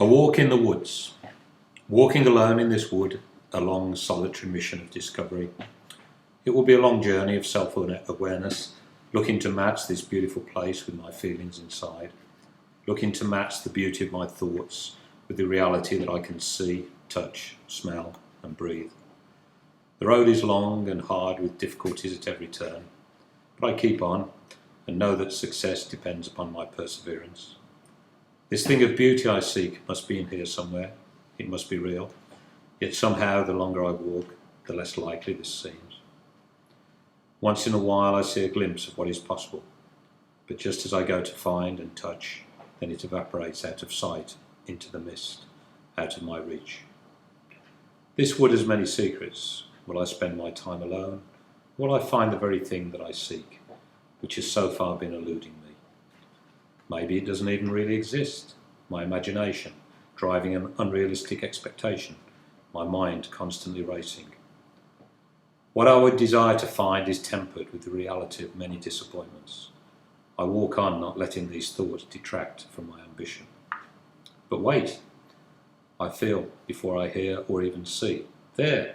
A walk in the woods. Walking alone in this wood, a long solitary mission of discovery. It will be a long journey of self-awareness, looking to match this beautiful place with my feelings inside, looking to match the beauty of my thoughts with the reality that I can see, touch, smell and breathe. The road is long and hard with difficulties at every turn, but I keep on and know that success depends upon my perseverance. This thing of beauty I seek must be in here somewhere. It must be real. Yet somehow the longer I walk, the less likely this seems. Once in a while I see a glimpse of what is possible, but just as I go to find and touch, then it evaporates out of sight into the mist, out of my reach. This wood has many secrets. Will I spend my time alone? Or will I find the very thing that I seek, which has so far been eluding me? Maybe it doesn't even really exist. My imagination, driving an unrealistic expectation, my mind constantly racing. What I would desire to find is tempered with the reality of many disappointments. I walk on, not letting these thoughts detract from my ambition. But wait, I feel before I hear or even see. There,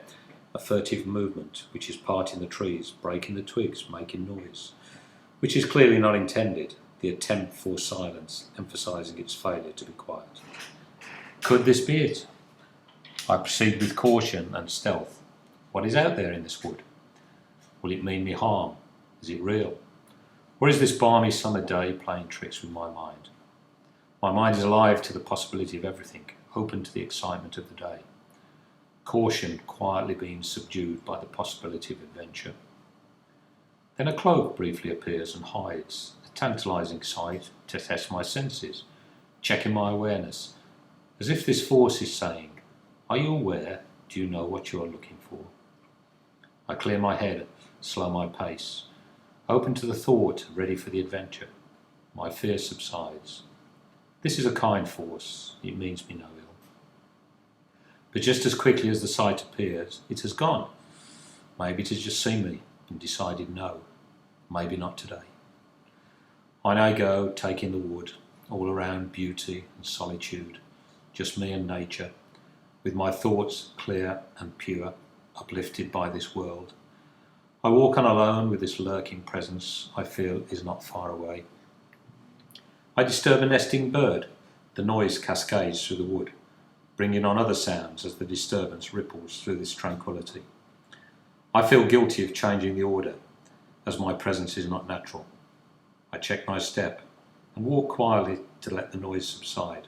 a furtive movement, which is parting the trees, breaking the twigs, making noise, which is clearly not intended, the attempt for silence, emphasizing its failure to be quiet. Could this be it? I proceed with caution and stealth. What is out there in this wood? Will it mean me harm? Is it real? Or is this balmy summer day playing tricks with my mind? My mind is alive to the possibility of everything, open to the excitement of the day. Caution quietly being subdued by the possibility of adventure. Then a cloak briefly appears and hides, a tantalizing sight to test my senses, checking my awareness, as if this force is saying, are you aware? Do you know what you are looking for? I clear my head, slow my pace, open to the thought, ready for the adventure. My fear subsides. This is a kind force, it means me no ill. But just as quickly as the sight appears, it has gone. Maybe it has just seen me and decided no, maybe not today. On I go, taking the wood, all around beauty and solitude, just me and nature, with my thoughts clear and pure, uplifted by this world. I walk on alone with this lurking presence I feel is not far away. I disturb a nesting bird. The noise cascades through the wood, bringing on other sounds as the disturbance ripples through this tranquility. I feel guilty of changing the order, as my presence is not natural. I check my step and walk quietly to let the noise subside,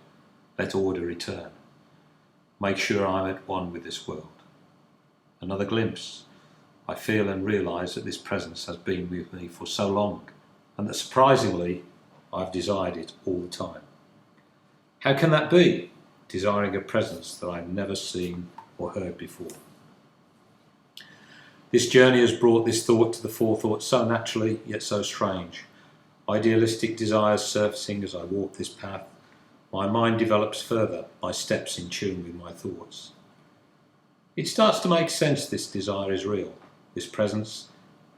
let order return. Make sure I'm at one with this world. Another glimpse. I feel and realise that this presence has been with me for so long, and that surprisingly, I've desired it all the time. How can that be, desiring a presence that I've never seen or heard before? This journey has brought this thought to the forethought so naturally, yet so strange. Idealistic desires surfacing as I walk this path, my mind develops further, my steps in tune with my thoughts. It starts to make sense this desire is real. This presence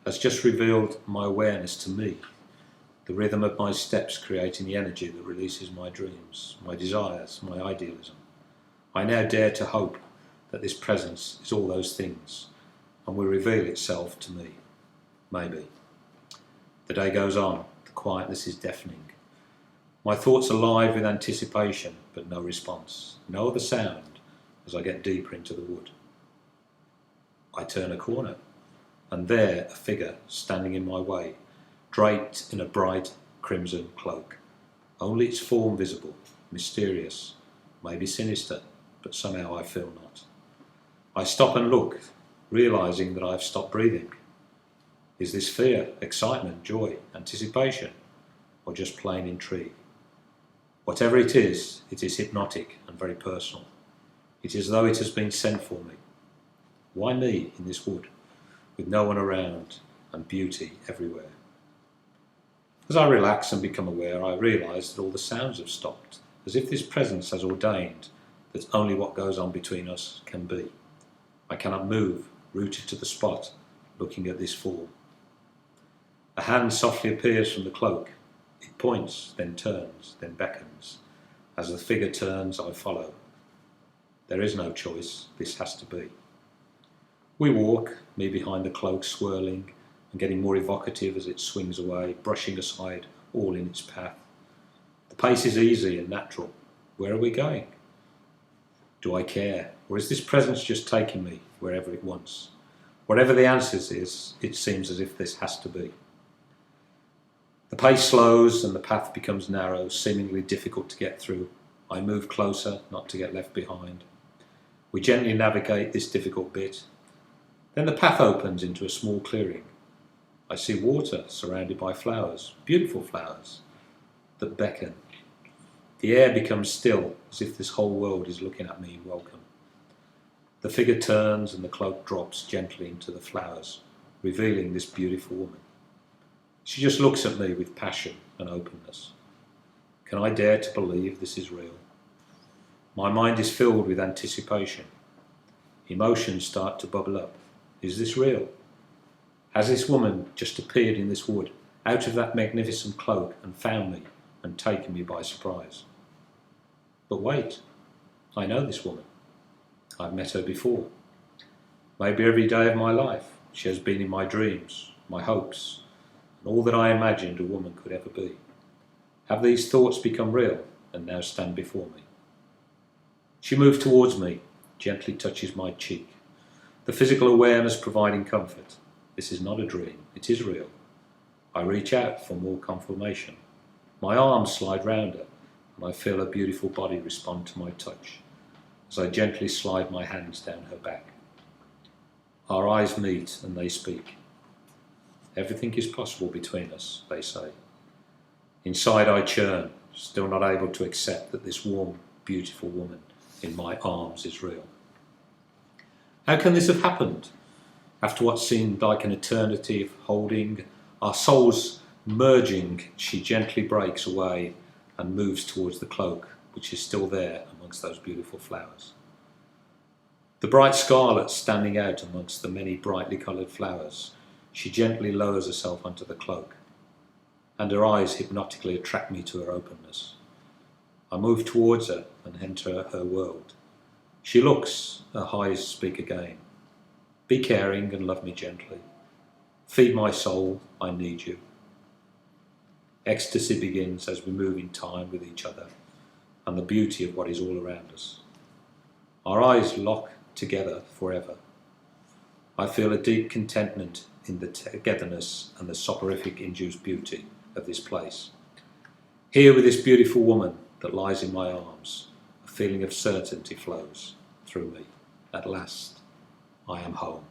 has just revealed my awareness to me, the rhythm of my steps creating the energy that releases my dreams, my desires, my idealism. I now dare to hope that this presence is all those things and will reveal itself to me. Maybe. The day goes on, the quietness is deafening. My thoughts are live with anticipation, but no response, no other sound as I get deeper into the wood. I turn a corner, and there a figure standing in my way, draped in a bright crimson cloak. Only its form visible, mysterious, maybe sinister, but somehow I feel not. I stop and look, realising that I have stopped breathing. Is this fear, excitement, joy, anticipation, or just plain intrigue? Whatever it is hypnotic and very personal. It is as though it has been sent for me. Why me in this wood, with no one around and beauty everywhere? As I relax and become aware, I realise that all the sounds have stopped, as if this presence has ordained that only what goes on between us can be. I cannot move, rooted to the spot, looking at this form. A hand softly appears from the cloak. It points, then turns, then beckons. As the figure turns, I follow. There is no choice, this has to be. We walk, me behind the cloak swirling and getting more evocative as it swings away, brushing aside all in its path. The pace is easy and natural. Where are we going? Do I care? Or is this presence just taking me wherever it wants? Whatever the answer is, it seems as if this has to be. The pace slows and the path becomes narrow, seemingly difficult to get through. I move closer, not to get left behind. We gently navigate this difficult bit. Then the path opens into a small clearing. I see water surrounded by flowers, beautiful flowers, that beckon. The air becomes still, as if this whole world is looking at me in welcome. The figure turns and the cloak drops gently into the flowers, revealing this beautiful woman. She just looks at me with passion and openness. Can I dare to believe this is real? My mind is filled with anticipation. Emotions start to bubble up. Is this real? Has this woman just appeared in this wood, out of that magnificent cloak, and found me and taken me by surprise? But wait, I know this woman. I've met her before. Maybe every day of my life she has been in my dreams, my hopes, and all that I imagined a woman could ever be. Have these thoughts become real and now stand before me? She moves towards me, gently touches my cheek. The physical awareness providing comfort. This is not a dream, it is real. I reach out for more confirmation. My arms slide round her, and I feel her beautiful body respond to my touch, as I gently slide my hands down her back. Our eyes meet and they speak. Everything is possible between us, they say. Inside I churn, still not able to accept that this warm, beautiful woman in my arms is real. How can this have happened? After what seemed like an eternity of holding, our souls merging, she gently breaks away and moves towards the cloak, which is still there amongst those beautiful flowers. The bright scarlet standing out amongst the many brightly coloured flowers, she gently lowers herself onto the cloak, and her eyes hypnotically attract me to her openness. I move towards her and enter her world. She looks, her eyes speak again. Be caring and love me gently. Feed my soul, I need you. Ecstasy begins as we move in time with each other and the beauty of what is all around us. Our eyes lock together forever. I feel a deep contentment in the togetherness and the soporific-induced beauty of this place. Here with this beautiful woman that lies in my arms, a feeling of certainty flows through me. At last, I am home.